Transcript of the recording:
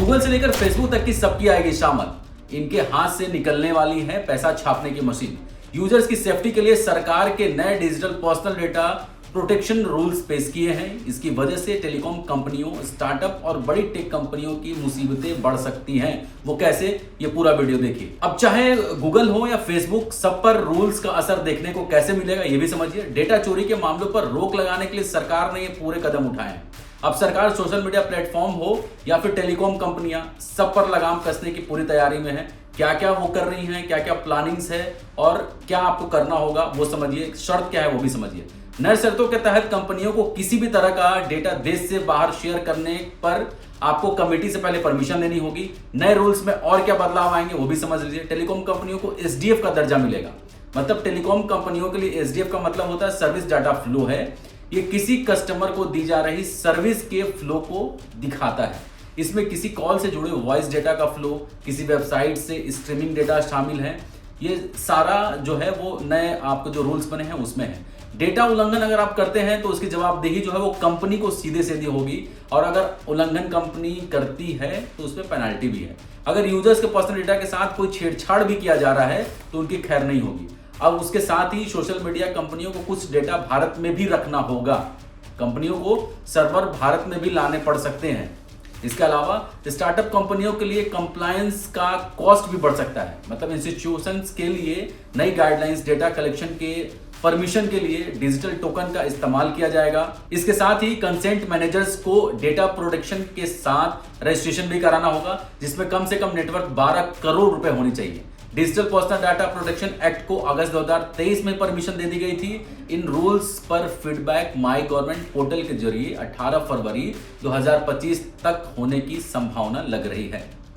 Google से लेकर Facebook तक की सबकी आएगी शामल। इनके हाथ से निकलने वाली है पैसा छापने की मशीन। यूजर्स की सेफ्टी के लिए सरकार के नए digital personal data protection rules पेश किए हैं। इसकी वजह से टेलीकॉम कंपनियों, स्टार्टअप और बड़ी टेक कंपनियों की मुसीबतें बढ़ सकती हैं। वो कैसे, ये पूरा वीडियो देखिए। अब चाहे गूगल हो या फेसबुक, सब पर रूल्स का असर देखने को कैसे मिलेगा ये भी समझिए। डेटा चोरी के मामलों पर रोक लगाने के लिए सरकार ने ये पूरे कदम उठाए हैं। अब सरकार सोशल मीडिया प्लेटफॉर्म हो या फिर टेलीकॉम कंपनियां, सब पर लगाम कसने की पूरी तैयारी में है। क्या क्या वो कर रही हैं, क्या क्या प्लानिंग्स है और क्या आपको करना होगा वो समझिए। शर्त क्या है वो भी समझिए। नए शर्तों के तहत कंपनियों को किसी भी तरह का डेटा देश से बाहर शेयर करने पर आपको कमेटी से पहले परमिशन लेनी होगी। नए रूल्स में और क्या बदलाव आएंगे वो भी समझ लीजिए। टेलीकॉम कंपनियों को एसडीएफ का दर्जा मिलेगा। मतलब टेलीकॉम कंपनियों के लिए एसडीएफ का मतलब होता है सर्विस डाटा फ्लो है। ये किसी कस्टमर को दी जा रही सर्विस के फ्लो को दिखाता है। इसमें किसी कॉल से जुड़े वॉइस डेटा का फ्लो, किसी वेबसाइट से स्ट्रीमिंग डेटा शामिल है। ये सारा जो है वो नए आपको जो रूल्स बने हैं उसमें है। डेटा उल्लंघन अगर आप करते हैं तो उसकी जवाबदेही जो है वो कंपनी को सीधे सीधी होगी, और अगर उल्लंघन कंपनी करती है तो उसमें पेनल्टी भी है। अगर यूजर्स के पर्सनल डेटा के साथ कोई छेड़छाड़ भी किया जा रहा है तो उनकी खैर नहीं होगी। अब उसके साथ ही सोशल मीडिया कंपनियों को कुछ डेटा भारत में भी रखना होगा। कंपनियों को सर्वर भारत में भी लाने पड़ सकते हैं। इसके अलावा स्टार्टअप कंपनियों के लिए कंप्लायंस का कॉस्ट भी बढ़ सकता है। मतलब इंस्टीट्यूशंस के लिए नई गाइडलाइंस, डेटा कलेक्शन के परमिशन के लिए डिजिटल टोकन का इस्तेमाल किया जाएगा। इसके साथ ही कंसेंट मैनेजर्स को डेटा प्रोटेक्शन के साथ रजिस्ट्रेशन भी कराना होगा, जिसमें कम से कम नेटवर्क 12 करोड़ रुपए होनी चाहिए। Digital personal data protection act को अगस्त 2023 में परमिशन दे दी गई थी। इन रूल्स पर फीडबैक माई गवर्नमेंट पोर्टल के जरिए 18 फरवरी 2025 तक होने की संभावना लग रही है।